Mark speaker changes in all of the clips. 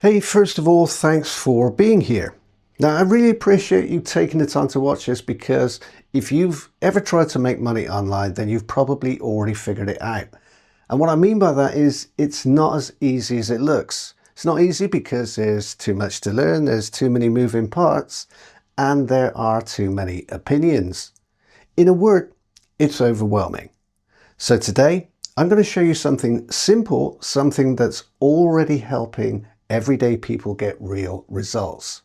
Speaker 1: Hey, first of all, thanks for being here. Now, I really appreciate you taking the time to watch this because if you've ever tried to make money online, then you've probably already figured it out. And what I mean by that is it's not as easy as it looks. It's not easy because there's too much to learn, there's too many moving parts, and there are too many opinions. In a word, it's overwhelming. So today, I'm going to show you something simple, something that's already helping everyday people get real results.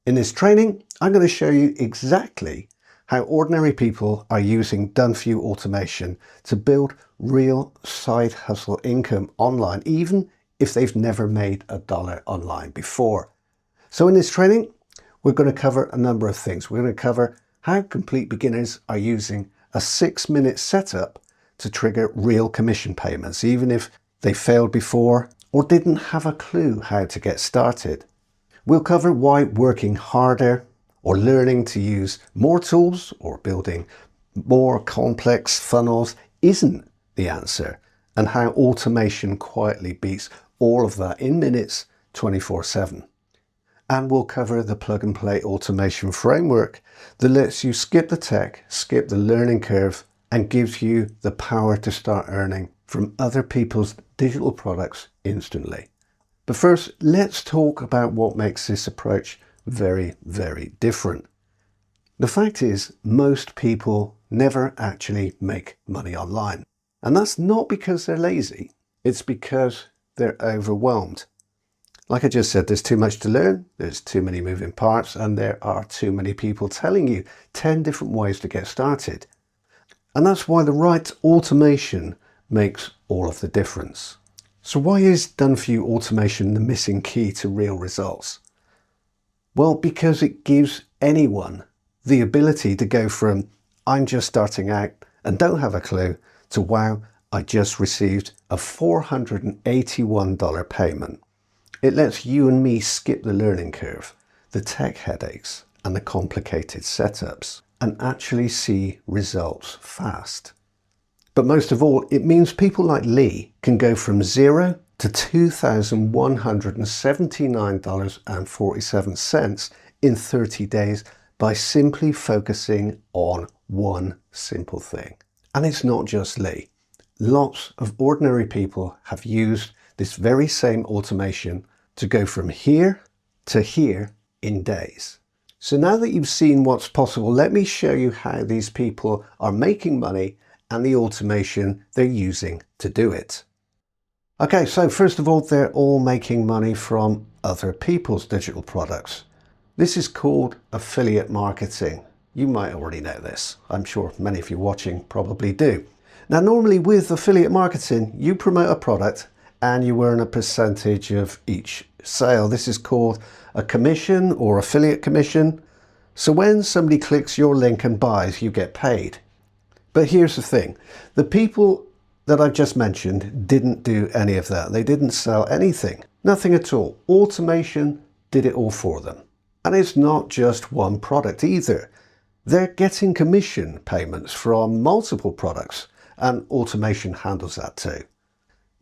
Speaker 1: In this training, I'm going to show you exactly how ordinary people are using done-for-you automation to build real side hustle income online, even if they've never made a dollar online before. So in this training, we're going to cover a number of things. We're going to cover how complete beginners are using a 6-minute setup to trigger real commission payments, even if they failed before or didn't have a clue how to get started. We'll cover why working harder or learning to use more tools or building more complex funnels isn't the answer, and how automation quietly beats all of that in minutes 24/7. And we'll cover the plug-and-play automation framework that lets you skip the tech, skip the learning curve, and gives you the power to start earning from other people's digital products instantly. But first, let's talk about what makes this approach very, very different. The fact is, most people never actually make money online. And that's not because they're lazy, it's because they're overwhelmed. Like I just said, there's too much to learn, there's too many moving parts, and there are too many people telling you 10 different ways to get started. And that's why the right automation makes all of the difference. So why is done-for-you automation the missing key to real results? Well, because it gives anyone the ability to go from I'm just starting out and don't have a clue to wow, I just received a $481 payment. It lets you and me skip the learning curve, the tech headaches and the complicated setups, and actually see results fast. But most of all, it means people like Lee can go from $0 to $2,179.47 in 30 days by simply focusing on one simple thing. And it's not just Lee. Lots of ordinary people have used this very same automation to go from here to here in days. So now that you've seen what's possible, let me show you how these people are making money and the automation they're using to do it. Okay, so first of all, they're all making money from other people's digital products. This is called affiliate marketing. You might already know this. I'm sure many of you watching probably do. Now, normally with affiliate marketing, you promote a product and you earn a percentage of each sale. This is called a commission or affiliate commission. So when somebody clicks your link and buys, you get paid. But here's the thing, the people that I've just mentioned didn't do any of that. They didn't sell anything, nothing at all. Automation did it all for them. And it's not just one product either. They're getting commission payments from multiple products, and automation handles that too.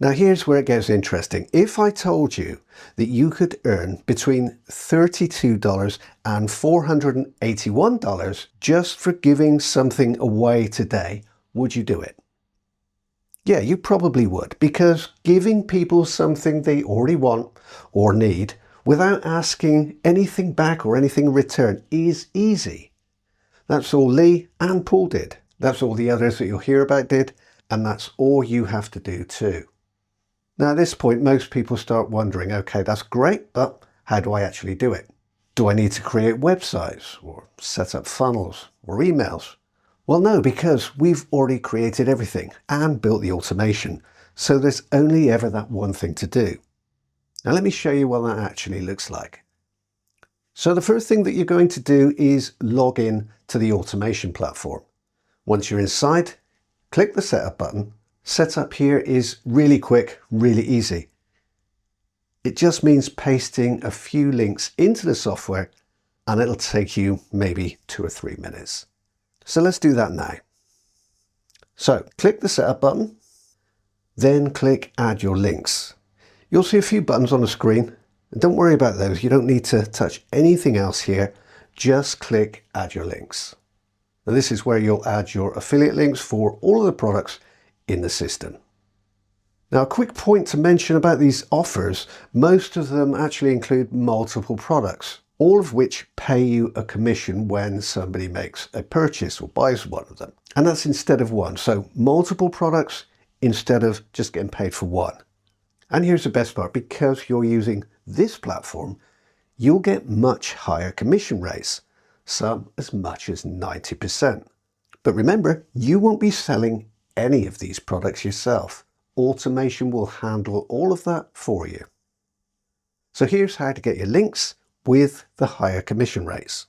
Speaker 1: Now here's where it gets interesting. If I told you that you could earn between $32 and $481 just for giving something away today, would you do it? Yeah, you probably would, because giving people something they already want or need without asking anything back or anything in return is easy. That's all Lee and Paul did. That's all the others that you'll hear about did, and that's all you have to do too. Now at this point, most people start wondering, okay, that's great, but how do I actually do it? Do I need to create websites or set up funnels or emails? Well, no, because we've already created everything and built the automation. So there's only ever that one thing to do. Now let me show you what that actually looks like. So the first thing that you're going to do is log in to the automation platform. Once you're inside, click the setup button. Setup here is really quick, really easy. It just means pasting a few links into the software and it'll take you maybe 2 or 3 minutes. So let's do that now. So click the setup button, then click add your links. You'll see a few buttons on the screen. And don't worry about those. You don't need to touch anything else here. Just click Add Your Links. Now this is where you'll add your affiliate links for all of the products in the system. Now a quick point to mention about these offers, most of them actually include multiple products, all of which pay you a commission when somebody makes a purchase or buys one of them. And that's instead of one. So multiple products instead of just getting paid for one. And here's the best part, because you're using this platform, you'll get much higher commission rates, some as much as 90%. But remember, you won't be selling any of these products yourself. Automation will handle all of that for you. So here's how to get your links with the higher commission rates.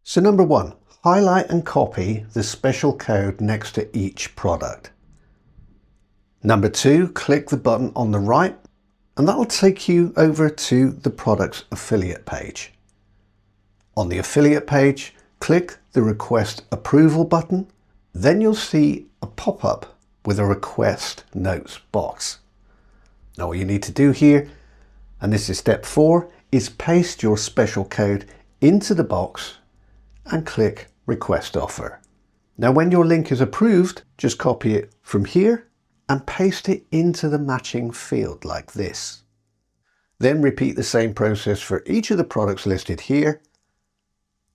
Speaker 1: So number one, highlight and copy the special code next to each product. Number two, click the button on the right and that'll take you over to the product's affiliate page. On the affiliate page, click the Request Approval button. Then you'll see a pop-up with a Request Notes box. Now what you need to do here, and this is step 4, is paste your special code into the box and click Request Offer. Now when your link is approved, just copy it from here and paste it into the matching field like this. Then repeat the same process for each of the products listed here.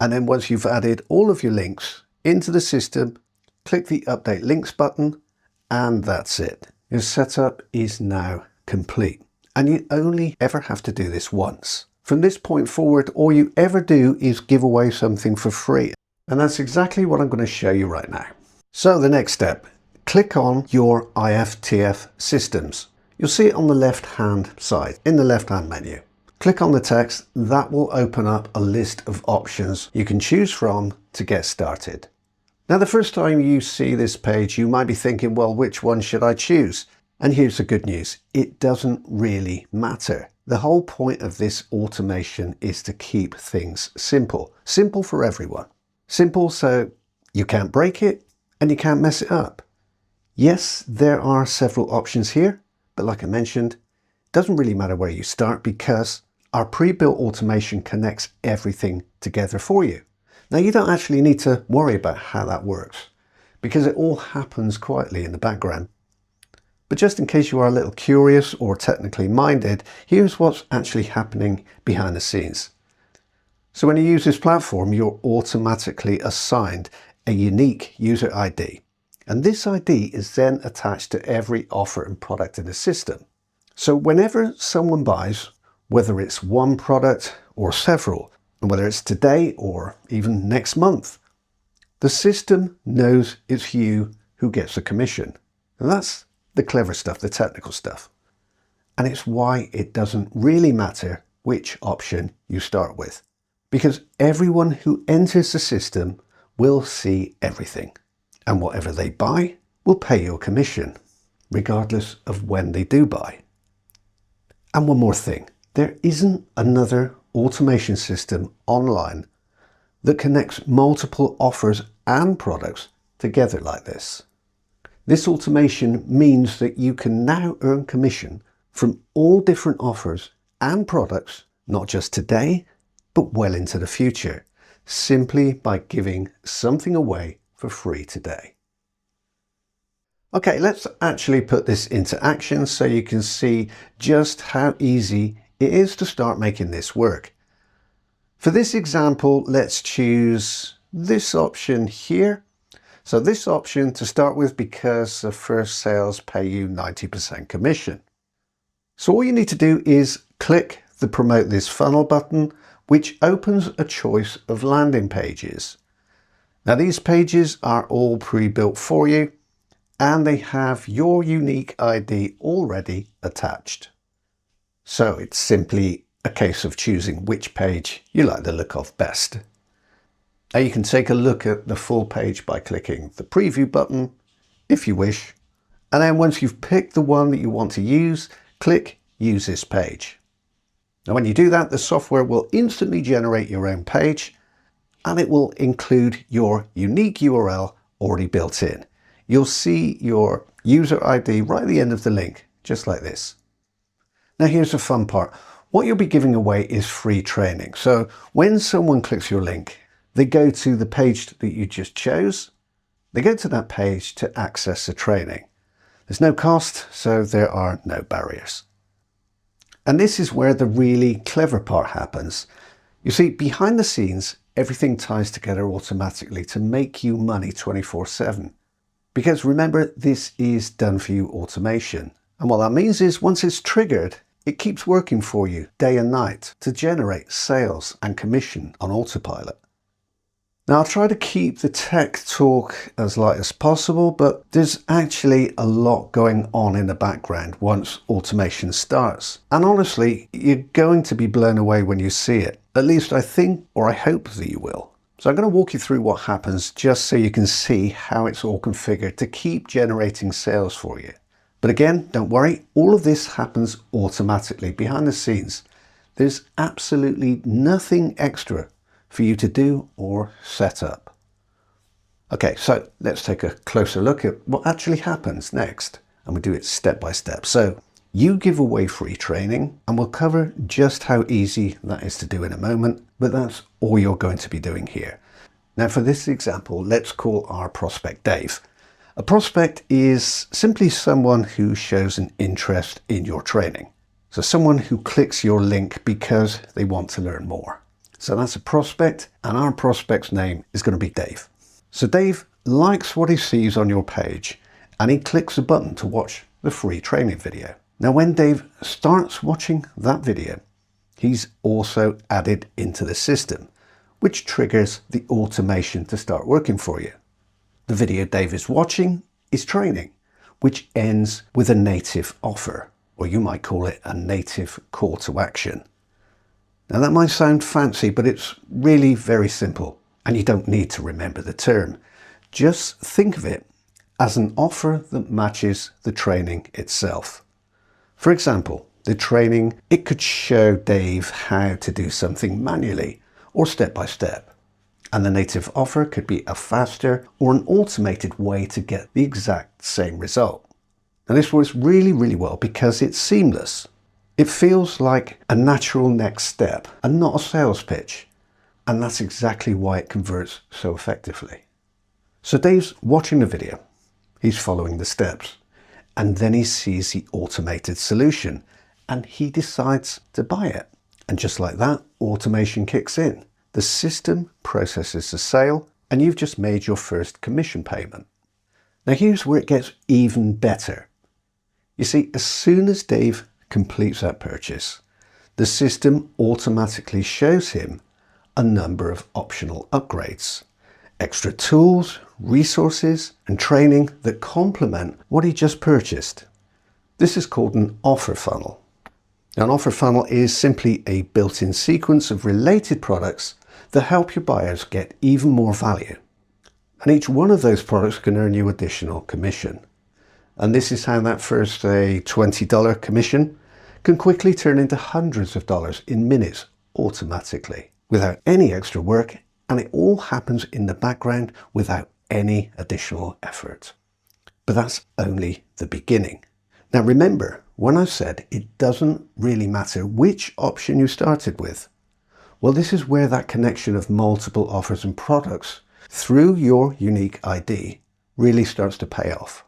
Speaker 1: And then once you've added all of your links into the system, click the Update Links button, and that's it. Your setup is now complete. And you only ever have to do this once. From this point forward, all you ever do is give away something for free. And that's exactly what I'm going to show you right now. So the next step, click on your IFTF systems. You'll see it on the left-hand side, in the left-hand menu. Click on the text, that will open up a list of options you can choose from to get started. Now the first time you see this page, you might be thinking, well, which one should I choose? And here's the good news, it doesn't really matter. The whole point of this automation is to keep things simple. Simple for everyone. Simple so you can't break it and you can't mess it up. Yes, there are several options here, but like I mentioned, it doesn't really matter where you start because our pre-built automation connects everything together for you. Now you don't actually need to worry about how that works because it all happens quietly in the background. But just in case you are a little curious or technically minded, here's what's actually happening behind the scenes. So when you use this platform, you're automatically assigned a unique user ID. And this ID is then attached to every offer and product in the system. So whenever someone buys, whether it's one product or several, and whether it's today or even next month, the system knows it's you who gets the commission. And that's the clever stuff, the technical stuff. And it's why it doesn't really matter which option you start with, because everyone who enters the system will see everything. And whatever they buy will pay your commission, regardless of when they do buy. And one more thing, there isn't another automation system online that connects multiple offers and products together like this. This automation means that you can now earn commission from all different offers and products, not just today, but well into the future, simply by giving something away for free today. Okay, let's actually put this into action so you can see just how easy it is to start making this work. For this example, let's choose this option here. So this option to start with because the first sales pay you 90% commission. So all you need to do is click the Promote This Funnel button, which opens a choice of landing pages. Now these pages are all pre-built for you and they have your unique ID already attached. So it's simply a case of choosing which page you like the look of best. Now you can take a look at the full page by clicking the preview button if you wish. And then once you've picked the one that you want to use, click Use This Page. Now when you do that, the software will instantly generate your own page and it will include your unique URL already built in. You'll see your user ID right at the end of the link, just like this. Now here's the fun part. What you'll be giving away is free training. So when someone clicks your link, they go to the page that you just chose. They go to that page to access the training. There's no cost, so there are no barriers. And this is where the really clever part happens. You see, behind the scenes, everything ties together automatically to make you money 24/7. Because remember, this is done for you automation. And what that means is once it's triggered, it keeps working for you day and night to generate sales and commission on autopilot. Now, I'll try to keep the tech talk as light as possible, but there's actually a lot going on in the background once automation starts. And honestly, you're going to be blown away when you see it. At least I think, or I hope that you will. So I'm going to walk you through what happens just so you can see how it's all configured to keep generating sales for you. But again, don't worry, all of this happens automatically behind the scenes. There's absolutely nothing extra for you to do or set up. Okay, so let's take a closer look at what actually happens next, and we do it step by step. So you give away free training, and we'll cover just how easy that is to do in a moment, but that's all you're going to be doing here. Now for this example, let's call our prospect Dave. A prospect is simply someone who shows an interest in your training. So someone who clicks your link because they want to learn more. So that's a prospect, and our prospect's name is going to be Dave. So Dave likes what he sees on your page, and he clicks a button to watch the free training video. Now when Dave starts watching that video, he's also added into the system, which triggers the automation to start working for you. The video Dave is watching is training, which ends with a native offer, or you might call it a native call to action. Now that might sound fancy, but it's really very simple, and you don't need to remember the term. Just think of it as an offer that matches the training itself. For example, the training, it could show Dave how to do something manually or step by step. And the native offer could be a faster or an automated way to get the exact same result. And this works really, really well because it's seamless. It feels like a natural next step and not a sales pitch. And that's exactly why it converts so effectively. So Dave's watching the video. He's following the steps. And then he sees the automated solution and he decides to buy it. And just like that, automation kicks in. The system processes the sale and you've just made your first commission payment. Now here's where it gets even better. You see, as soon as Dave completes that purchase, the system automatically shows him a number of optional upgrades, extra tools, resources, and training that complement what he just purchased. This is called an offer funnel. Now, an offer funnel is simply a built-in sequence of related products that help your buyers get even more value. And each one of those products can earn you additional commission. And this is how that first, say, $20 commission can quickly turn into hundreds of dollars in minutes automatically without any extra work, and it all happens in the background without any additional effort. But that's only the beginning. Now remember, when I said it doesn't really matter which option you started with, well, this is where that connection of multiple offers and products through your unique ID really starts to pay off.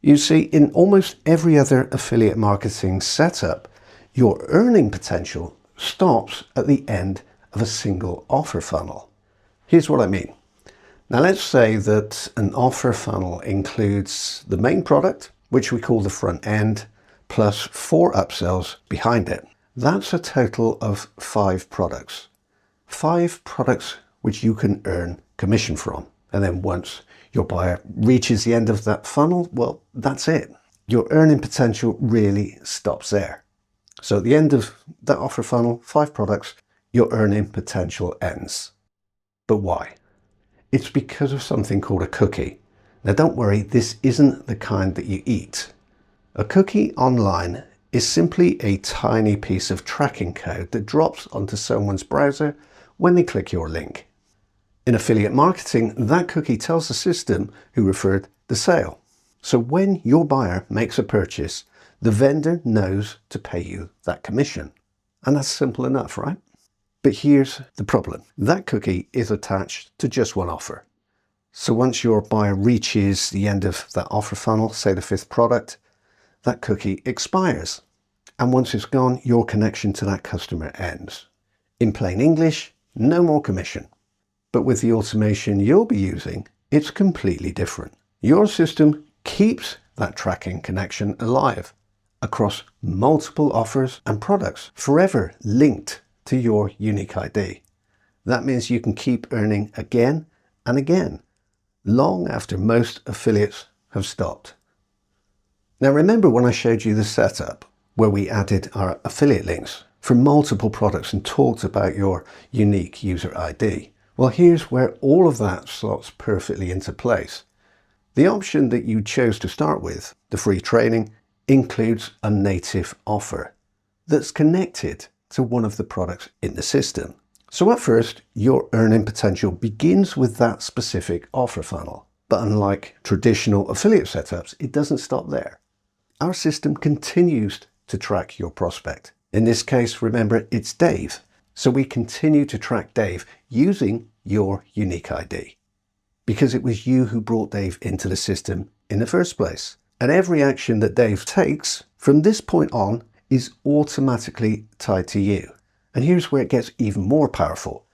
Speaker 1: You see, in almost every other affiliate marketing setup, your earning potential stops at the end of a single offer funnel. Here's what I mean. Now let's say that an offer funnel includes the main product, which we call the front end, plus 4 upsells behind it. That's a total of 5 products. 5 products which you can earn commission from. And then once your buyer reaches the end of that funnel, well, that's it. Your earning potential really stops there. So at the end of that offer funnel, 5 products, your earning potential ends. But why? It's because of something called a cookie. Now don't worry, this isn't the kind that you eat. A cookie online is simply a tiny piece of tracking code that drops onto someone's browser when they click your link. In affiliate marketing, that cookie tells the system who referred the sale. So when your buyer makes a purchase, the vendor knows to pay you that commission. And that's simple enough, right? But here's the problem. That cookie is attached to just one offer. So once your buyer reaches the end of that offer funnel, say the 5th product, that cookie expires. And once it's gone, your connection to that customer ends. In plain English, no more commission. But with the automation you'll be using, it's completely different. Your system keeps that tracking connection alive across multiple offers and products, forever linked to your unique ID. That means you can keep earning again and again, long after most affiliates have stopped. Now remember when I showed you the setup where we added our affiliate links for multiple products and talked about your unique user ID? Well, here's where all of that slots perfectly into place. The option that you chose to start with, the free training, includes a native offer that's connected to one of the products in the system. So at first, your earning potential begins with that specific offer funnel. But unlike traditional affiliate setups, it doesn't stop there. Our system continues to track your prospect. In this case, remember, it's Dave. So we continue to track Dave using your unique ID, because it was you who brought Dave into the system in the first place. And every action that Dave takes from this point on is automatically tied to you. And here's where it gets even more powerful.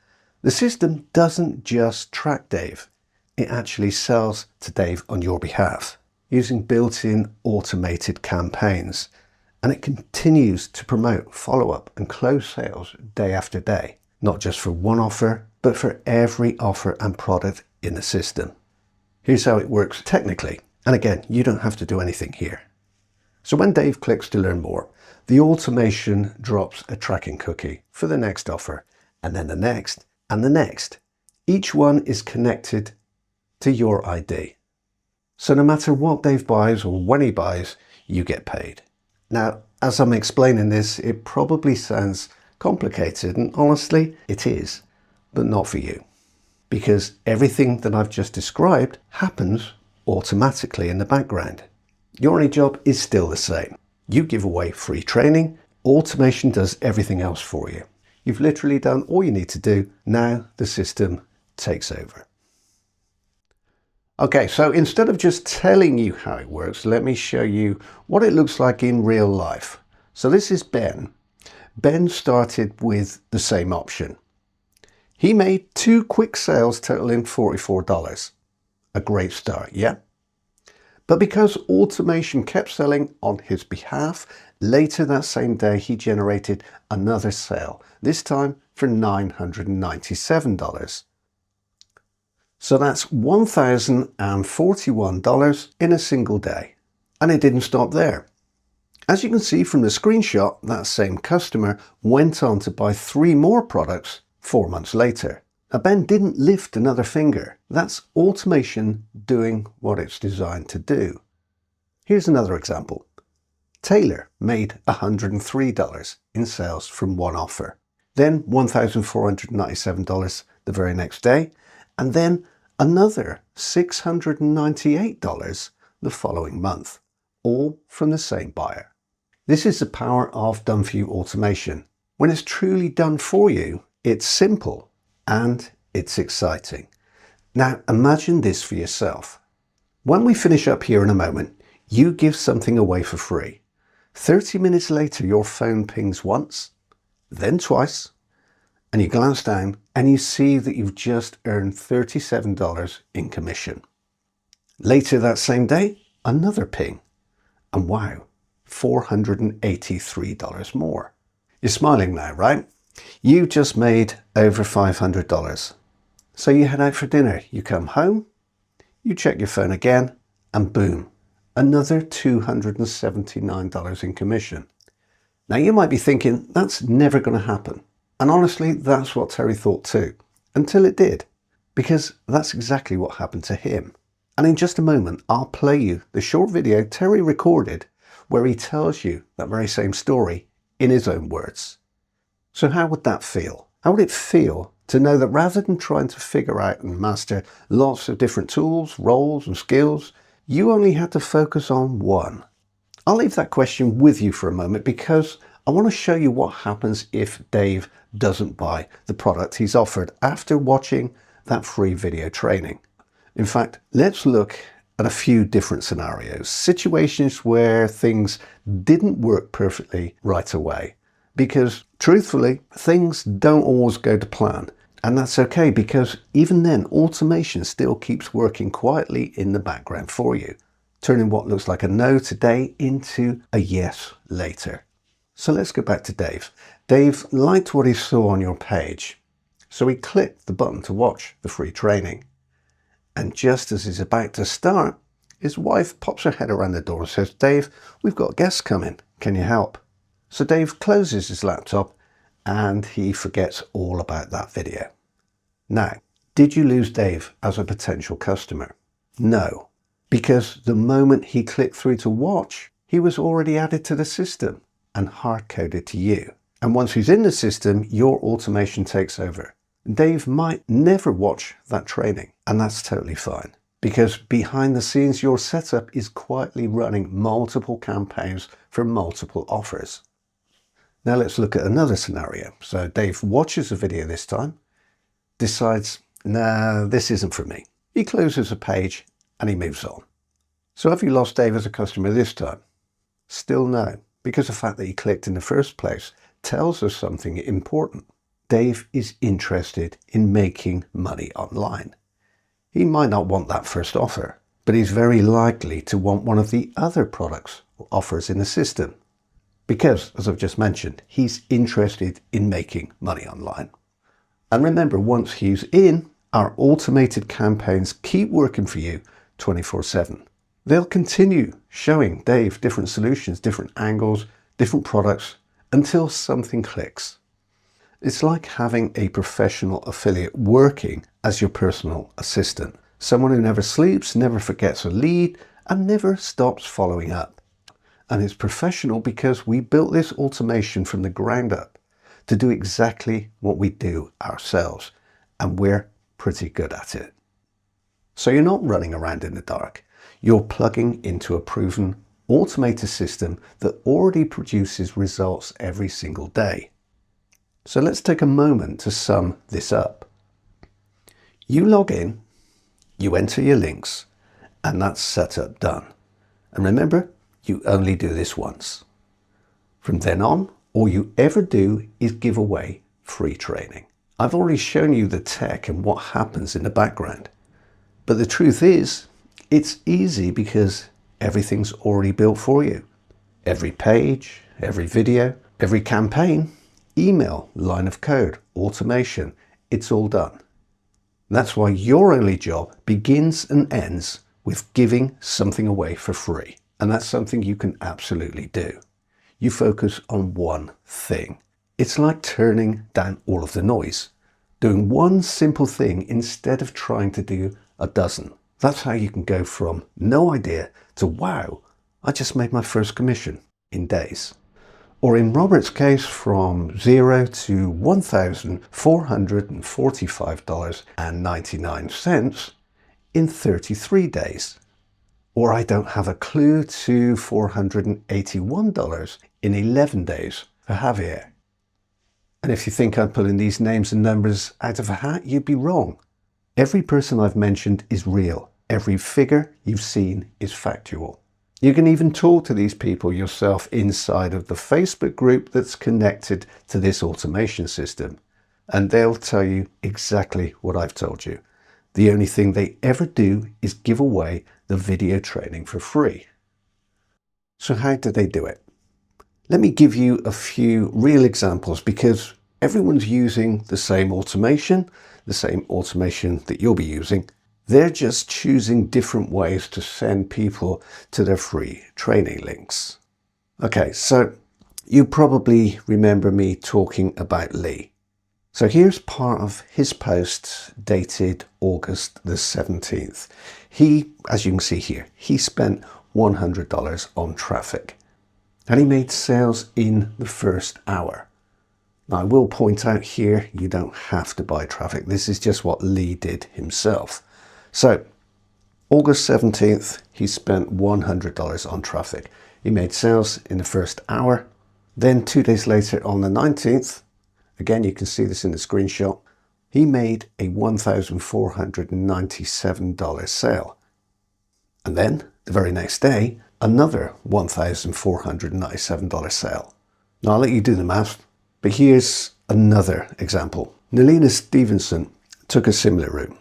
Speaker 1: The system doesn't just track Dave, it actually sells to Dave on your behalf using built-in automated campaigns. And it continues to promote follow-up and close sales day after day, not just for one offer, but for every offer and product in the system. Here's how it works technically. And again, you don't have to do anything here. So when Dave clicks to learn more, the automation drops a tracking cookie for the next offer, and then the next, and the next. Each one is connected to your ID. So no matter what Dave buys or when he buys, you get paid. Now, as I'm explaining this, it probably sounds complicated, and honestly, it is, but not for you. Because everything that I've just described happens automatically in the background. Your only job is still the same. You give away free training, automation does everything else for you. You've literally done all you need to do. Now the system takes over. Okay, so instead of just telling you how it works, let me show you what it looks like in real life. So this is Ben. Ben started with the same option. He made 2 quick sales totaling $44. A great start, yeah? But because automation kept selling on his behalf, later that same day he generated another sale, this time for $997. So that's $1,041 in a single day. And it didn't stop there. As you can see from the screenshot, that same customer went on to buy 3 more products 4 months later. Now Ben didn't lift another finger. That's automation doing what it's designed to do. Here's another example. Taylor made $103 in sales from one offer. Then $1,497 the very next day, and then another $698 the following month, all from the same buyer. This is the power of done for you automation. When it's truly done for you, it's simple and it's exciting. Now imagine this for yourself. When we finish up here in a moment, you give something away for free. 30 minutes later, your phone pings once, then twice, and you glance down and you see that you've just earned $37 in commission. Later that same day, another ping, and wow, $483 more. You're smiling now, right? You just made over $500. So you head out for dinner, you come home, you check your phone again, and boom, another $279 in commission. Now you might be thinking, that's never going to happen. And honestly, that's what Terry thought too, until it did, because that's exactly what happened to him. And in just a moment, I'll play you the short video Terry recorded where he tells you that very same story in his own words. So how would that feel? How would it feel to know that rather than trying to figure out and master lots of different tools, roles and skills, you only had to focus on one? I'll leave that question with you for a moment because I want to show you what happens if Dave doesn't buy the product he's offered after watching that free video training. In fact, let's look at a few different scenarios, situations where things didn't work perfectly right away. Because truthfully, things don't always go to plan. And that's okay, because even then, automation still keeps working quietly in the background for you, turning what looks like a no today into a yes later. So let's go back to Dave. Dave liked what he saw on your page, so he clicked the button to watch the free training. And just as he's about to start, his wife pops her head around the door and says, "Dave, we've got guests coming. Can you help?" So Dave closes his laptop and he forgets all about that video. Now, did you lose Dave as a potential customer? No, because the moment he clicked through to watch, he was already added to the system and hard-coded to you. And once he's in the system, your automation takes over. Dave might never watch that training, and that's totally fine, because behind the scenes, your setup is quietly running multiple campaigns for multiple offers. Now let's look at another scenario. So Dave watches the video this time, decides, no, this isn't for me. He closes the page and he moves on. So have you lost Dave as a customer this time? Still no, because the fact that he clicked in the first place tells us something important. Dave is interested in making money online. He might not want that first offer, but he's very likely to want one of the other products or offers in the system. Because, as I've just mentioned, he's interested in making money online. And remember, once he's in, our automated campaigns keep working for you 24/7. They'll continue showing Dave different solutions, different angles, different products until something clicks. It's like having a professional affiliate working as your personal assistant, someone who never sleeps, never forgets a lead, and never stops following up. And it's professional because we built this automation from the ground up to do exactly what we do ourselves, and we're pretty good at it. So you're not running around in the dark. You're plugging into a proven automated system that already produces results every single day. So let's take a moment to sum this up. You log in, you enter your links, and that's setup done. And remember, you only do this once. From then on, all you ever do is give away free training. I've already shown you the tech and what happens in the background. But the truth is, it's easy because everything's already built for you. Every page, every video, every campaign, email, line of code, automation, it's all done. That's why your only job begins and ends with giving something away for free. And that's something you can absolutely do. You focus on one thing. It's like turning down all of the noise, doing one simple thing instead of trying to do a dozen. That's how you can go from no idea to wow, I just made my first commission in days. Or in Robert's case, from 0 to $1,445.99 in 33 days. Or I don't have a clue to $481 in 11 days for Javier. And if you think I'm pulling these names and numbers out of a hat, you'd be wrong. Every person I've mentioned is real. Every figure you've seen is factual. You can even talk to these people yourself inside of the Facebook group that's connected to this automation system. And they'll tell you exactly what I've told you. The only thing they ever do is give away the video training for free. So how do they do it? Let me give you a few real examples, because everyone's using the same automation that you'll be using. They're just choosing different ways to send people to their free training links. Okay, so you probably remember me talking about Lee. So here's part of his post dated August the 17th. He, as you can see here, he spent $100 on traffic and he made sales in the first hour. Now I will point out here, you don't have to buy traffic. This is just what Lee did himself. So August 17th, he spent $100 on traffic. He made sales in the first hour Then 2 days later on the 19th, again you can see this in the screenshot, he made a $1,497 sale. And then the very next day, another $1,497 sale. Now I'll let you do the math, but here's another example. Neilena Stevenson took a similar route.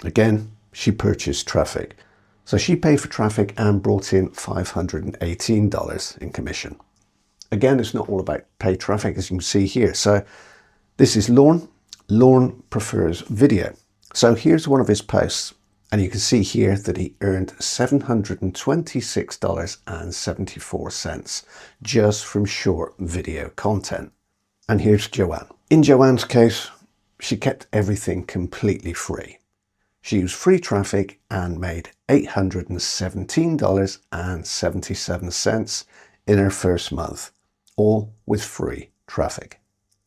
Speaker 1: Again, she purchased traffic. So she paid for traffic and brought in $518 in commission. Again, it's not all about paid traffic, as you can see here. So this is Lorne. Lorne prefers video. So here's one of his posts. And you can see here that he earned $726.74 just from short video content. And here's Joanne. In Joanne's case, she kept everything completely free. She used free traffic and made $817.77 in her first month, all with free traffic.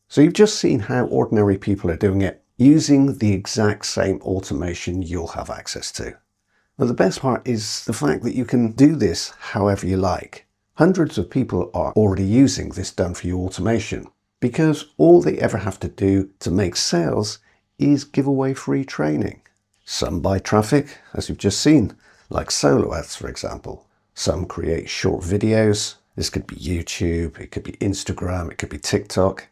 Speaker 1: So you've just seen how ordinary people are doing it, using the exact same automation you'll have access to. Now, the best part is the fact that you can do this however you like. Hundreds of people are already using this done-for-you automation because all they ever have to do to make sales is give away free training. Some buy traffic, as you've just seen, like solo ads, for example. Some create short videos. This could be YouTube, it could be Instagram, it could be TikTok.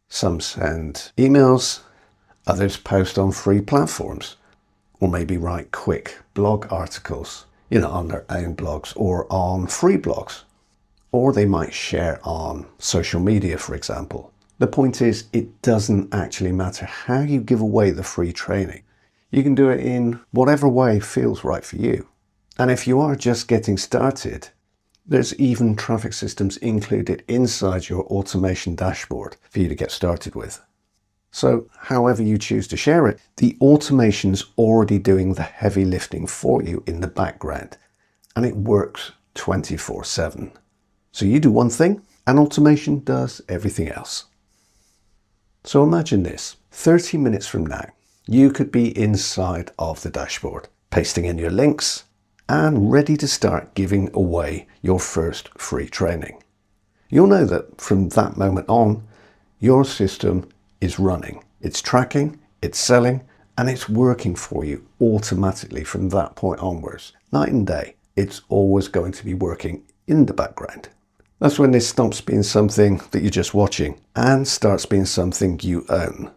Speaker 1: Some send emails. Others post on free platforms, or maybe write quick blog articles, on their own blogs or on free blogs. Or they might share on social media, for example. The point is, it doesn't actually matter how you give away the free training. You can do it in whatever way feels right for you. And if you are just getting started, there's even traffic systems included inside your automation dashboard for you to get started with. So however you choose to share it, the automation's already doing the heavy lifting for you in the background, and it works 24/7. So you do one thing, and automation does everything else. So imagine this, 30 minutes from now, you could be inside of the dashboard, pasting in your links, and ready to start giving away your first free training. You'll know that from that moment on, your system is running, it's tracking, it's selling, and it's working for you automatically from that point onwards. Night and day, it's always going to be working in the background. That's when this stops being something that you're just watching and starts being something you own.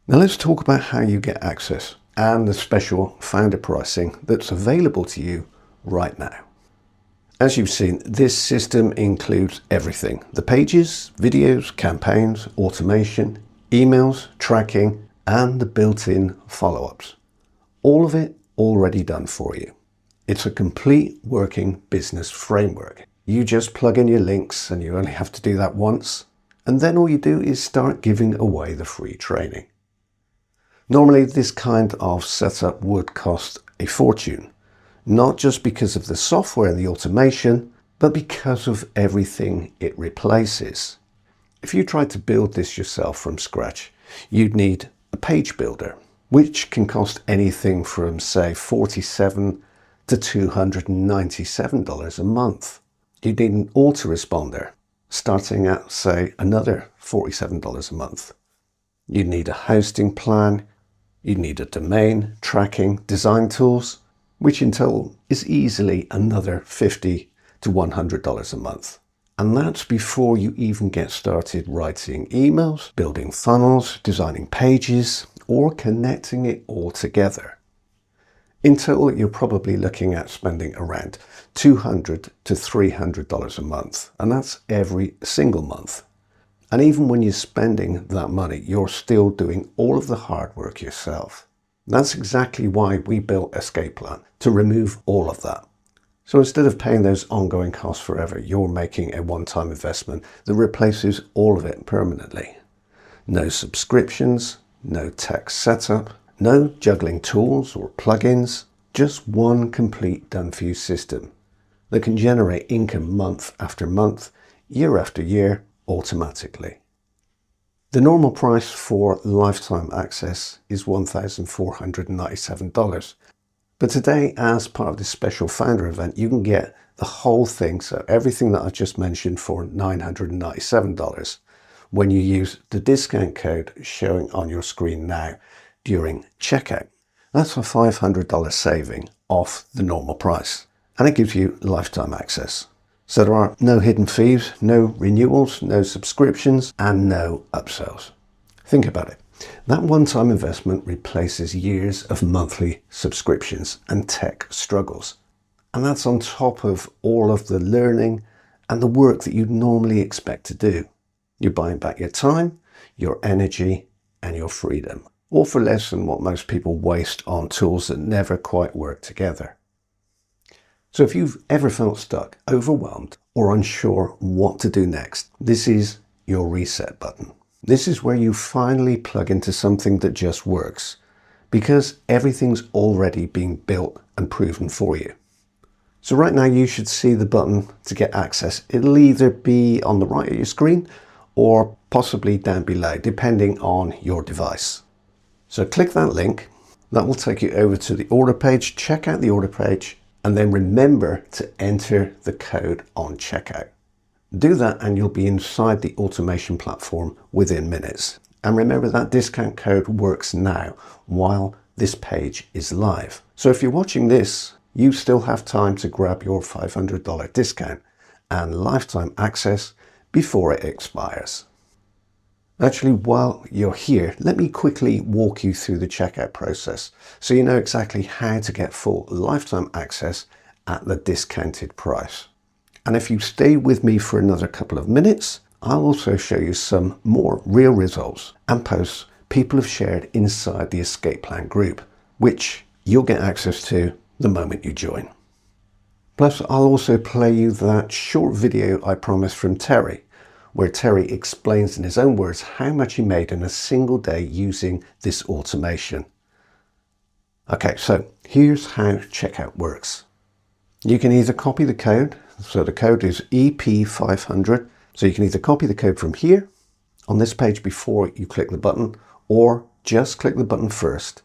Speaker 1: Now let's talk about how you get access and the special founder pricing that's available to you right now. As you've seen, this system includes everything. The pages, videos, campaigns, automation, emails, tracking, and the built-in follow-ups. All of it already done for you. It's a complete working business framework. You just plug in your links and you only have to do that once. And then all you do is start giving away the free training. Normally, this kind of setup would cost a fortune. Not just because of the software and the automation, but because of everything it replaces. If you tried to build this yourself from scratch, you'd need a page builder, which can cost anything from, say, $47 to $297 a month. You'd need an autoresponder, starting at, say, another $47 a month. You'd need a hosting plan, you'd need a domain, tracking, design tools, which in total is easily another $50 to $100 a month. And that's before you even get started writing emails, building funnels, designing pages, or connecting it all together. In total, you're probably looking at spending around $200 to $300 a month, and that's every single month. And even when you're spending that money, you're still doing all of the hard work yourself. That's exactly why we built Escape Plan, to remove all of that. So instead of paying those ongoing costs forever, you're making a one-time investment that replaces all of it permanently. No subscriptions, no tech setup, no juggling tools or plugins, just one complete done-for-you system that can generate income month after month, year after year, automatically. The normal price for lifetime access is $1,497. But today, as part of this special founder event, you can get the whole thing, so everything that I've just mentioned, for $997 when you use the discount code showing on your screen now during checkout. That's a $500 saving off the normal price, and it gives you lifetime access. So there are no hidden fees, no renewals, no subscriptions, and no upsells. Think about it. That one-time investment replaces years of monthly subscriptions and tech struggles. And that's on top of all of the learning and the work that you'd normally expect to do. You're buying back your time, your energy, and your freedom, all for less than what most people waste on tools that never quite work together. So if you've ever felt stuck, overwhelmed, or unsure what to do next, this is your reset button. This is where you finally plug into something that just works, because everything's already being built and proven for you. So right now you should see the button to get access. It'll either be on the right of your screen or possibly down below, depending on your device. So click that link. That will take you over to the order page. Check out the order page, and then remember to enter the code on checkout. Do that and you'll be inside the automation platform within minutes. And remember, that discount code works now while this page is live. So if you're watching this, you still have time to grab your $500 discount and lifetime access before it expires. Actually, while you're here, let me quickly walk you through the checkout process so you know exactly how to get full lifetime access at the discounted price. And if you stay with me for another couple of minutes, I'll also show you some more real results and posts people have shared inside the escape plan group, which you'll get access to the moment you join. Plus, I'll also play you that short video I promised from Terry, where Terry explains in his own words how much he made in a single day using this automation. Okay, so here's how checkout works. You can either copy the code, so the code is EP500, so you can either copy the code from here on this page before you click the button, or just click the button first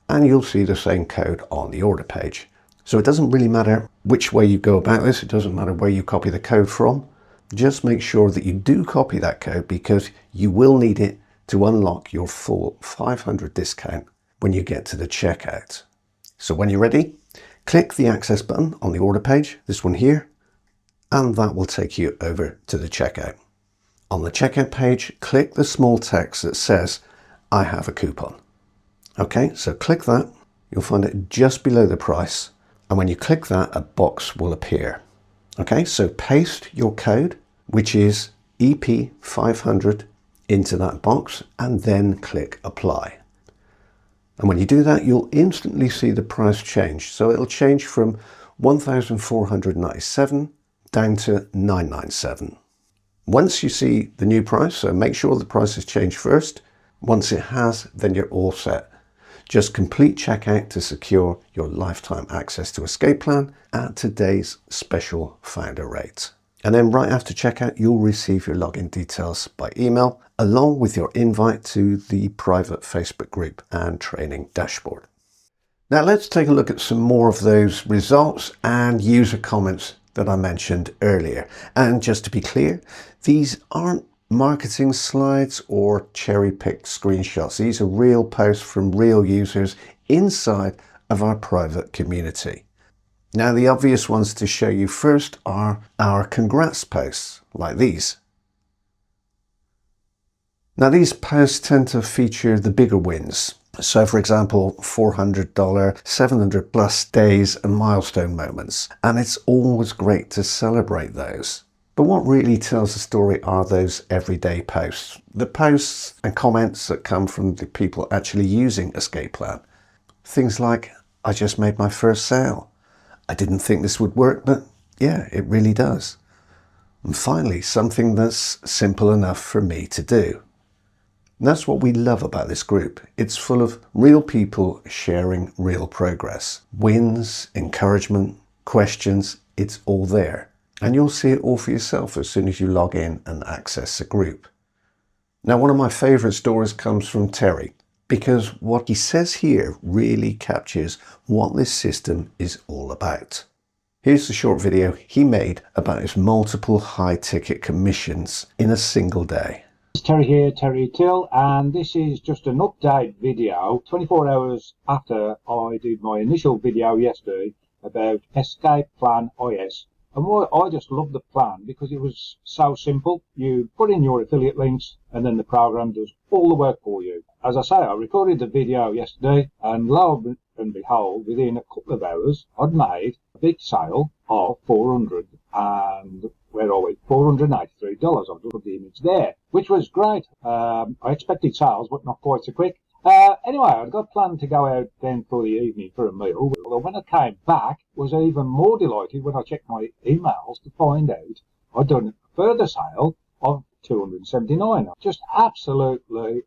Speaker 1: and you'll see the same code on the order page. So it doesn't really matter which way you go about this, it doesn't matter where you copy the code from. Just make sure that you do copy that code, because you will need it to unlock your full 500 discount when you get to the checkout. So when you're ready, click the access button on the order page, this one here, and that will take you over to the checkout. On the checkout page, click the small text that says, I have a coupon. Okay, so click that. You'll find it just below the price. And when you click that, a box will appear. Okay, so paste your code, which is EP500, into that box and then click apply. And when you do that, you'll instantly see the price change. So it'll change from $1,497 down to $997. Once you see the new price, so make sure the price has changed first. Once it has, then you're all set. Just complete checkout to secure your lifetime access to Escape Plan at today's special founder rate. And then right after checkout, you'll receive your login details by email, along with your invite to the private Facebook group and training dashboard. Now let's take a look at some more of those results and user comments that I mentioned earlier. And just to be clear, these aren't marketing slides or cherry-picked screenshots. These are real posts from real users inside of our private community. Now, the obvious ones to show you first are our congrats posts, like these. Now, these posts tend to feature the bigger wins. So, for example, $400, 700 plus days and milestone moments. And it's always great to celebrate those. But what really tells the story are those everyday posts. The posts and comments that come from the people actually using Escape Plan. Things like, I just made my first sale. I didn't think this would work, but yeah, it really does. And finally, something that's simple enough for me to do. And that's what we love about this group. It's full of real people sharing real progress. Wins, encouragement, questions, it's all there. And you'll see it all for yourself as soon as you log in and access the group. Now, one of my favorite stories comes from Terry. because what he says here really captures what this system is all about. Here's the short video he made about his multiple high-ticket commissions in a single day.
Speaker 2: It's Terry here, Terry Till, and this is just an update video 24 hours after I did my initial video yesterday about Escape Plan IS. And I just love the plan because it was so simple. You put in your affiliate links and then the program does all the work for you. As I say, I recorded the video yesterday and lo and behold, within a couple of hours, I'd made a big sale of $400 and where are we? $483. I've just put the image there, which was great. I expected sales, but not quite so quick. Anyway, I'd got planned to go out then for the evening for a meal. Well, when I came back, was even more delighted when I checked my emails to find out I'd done a further sale of $279. Just absolutely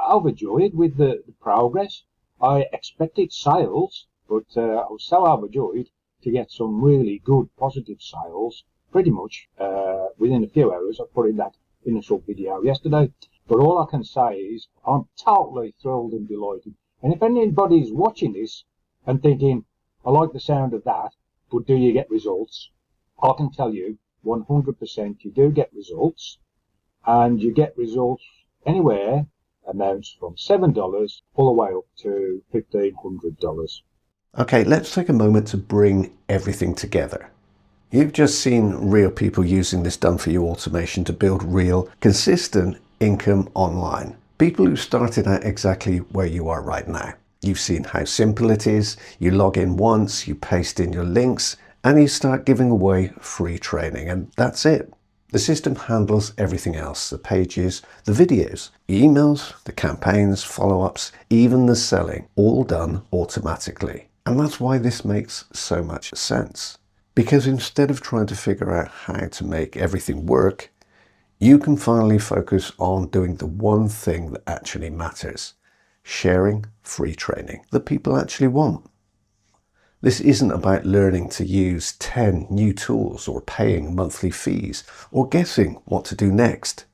Speaker 2: overjoyed with the progress. I expected sales, but I was so overjoyed to get some really good positive sales pretty much within a few hours. I put in that initial video yesterday. But all I can say is I'm totally thrilled and delighted. And if anybody's watching this and thinking, I like the sound of that, but do you get results? I can tell you 100% you do get results. And you get results anywhere amounts from $7 all the way up to $1,500.
Speaker 1: Okay, let's take a moment to bring everything together. You've just seen real people using this done-for-you automation to build real, consistent income online. People who started out exactly where you are right now. You've seen how simple it is. You log in once, you paste in your links, and you start giving away free training, and that's it. The system handles everything else, the pages, the videos, the emails, the campaigns, follow-ups, even the selling, all done automatically. And that's why this makes so much sense. Because instead of trying to figure out how to make everything work, you can finally focus on doing the one thing that actually matters, sharing free training that people actually want. This isn't about learning to use 10 new tools or paying monthly fees or guessing what to do next.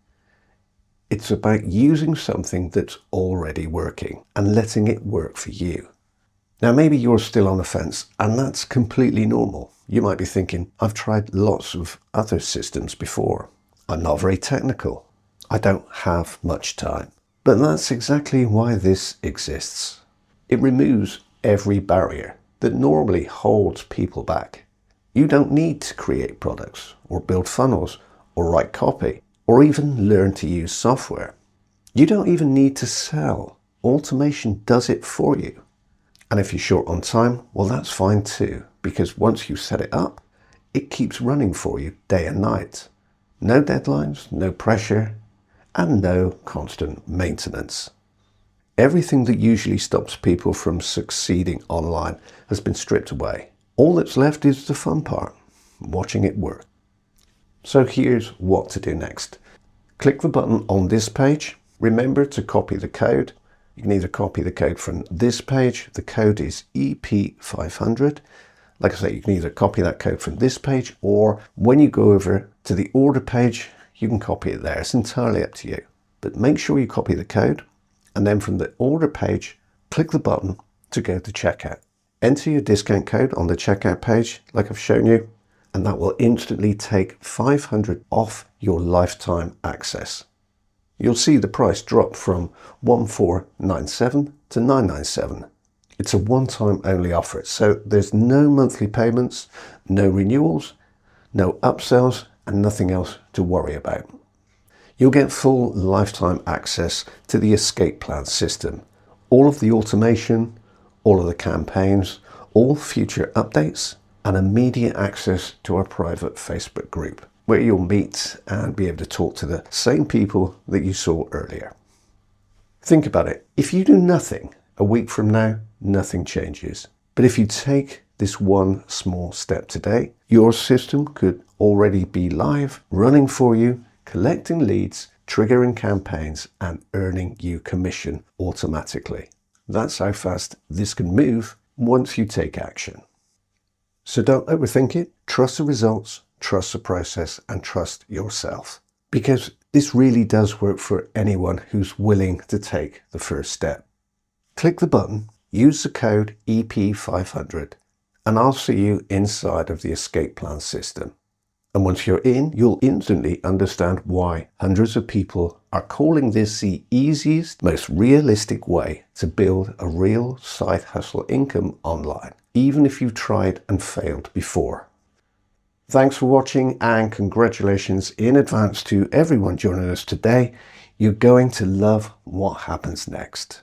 Speaker 1: It's about using something that's already working and letting it work for you. Now, maybe you're still on the fence, and that's completely normal. You might be thinking, I've tried lots of other systems before. I'm not very technical. I don't have much time. But that's exactly why this exists. It removes every barrier that normally holds people back. You don't need to create products or build funnels or write copy or even learn to use software. You don't even need to sell. Automation does it for you. And if you're short on time, well, that's fine too, because once you set it up, it keeps running for you day and night. No deadlines, no pressure, and no constant maintenance. Everything that usually stops people from succeeding online has been stripped away. All that's left is the fun part, watching it work. So here's what to do next. Click the button on this page. Remember to copy the code. You can either copy the code from this page. The code is EP500. Like I say, you can either copy that code from this page, or when you go over to the order page, you can copy it there. It's entirely up to you. But make sure you copy the code, and then from the order page, click the button to go to checkout. Enter your discount code on the checkout page, like I've shown you, and that will instantly take $500 off your lifetime access. You'll see the price drop from $1,497 to $997. It's a one-time only offer, so there's no monthly payments, no renewals, no upsells, and nothing else to worry about. You'll get full lifetime access to the Escape Plan system, all of the automation, all of the campaigns, all future updates, and immediate access to our private Facebook group, where you'll meet and be able to talk to the same people that you saw earlier. Think about it. If you do nothing, a week from now, nothing changes. But if you take this one small step today, your system could already be live, running for you, collecting leads, triggering campaigns, and earning you commission automatically. That's how fast this can move once you take action. So don't overthink it. Trust the results, trust the process, and trust yourself. Because this really does work for anyone who's willing to take the first step. click the button, use the code EP500, and I'll see you inside of the escape plan system. And once you're in, you'll instantly understand why hundreds of people are calling this the easiest, most realistic way to build a real side hustle income online, even if you've tried and failed before. Thanks for watching, and congratulations in advance to everyone joining us today. You're going to love what happens next.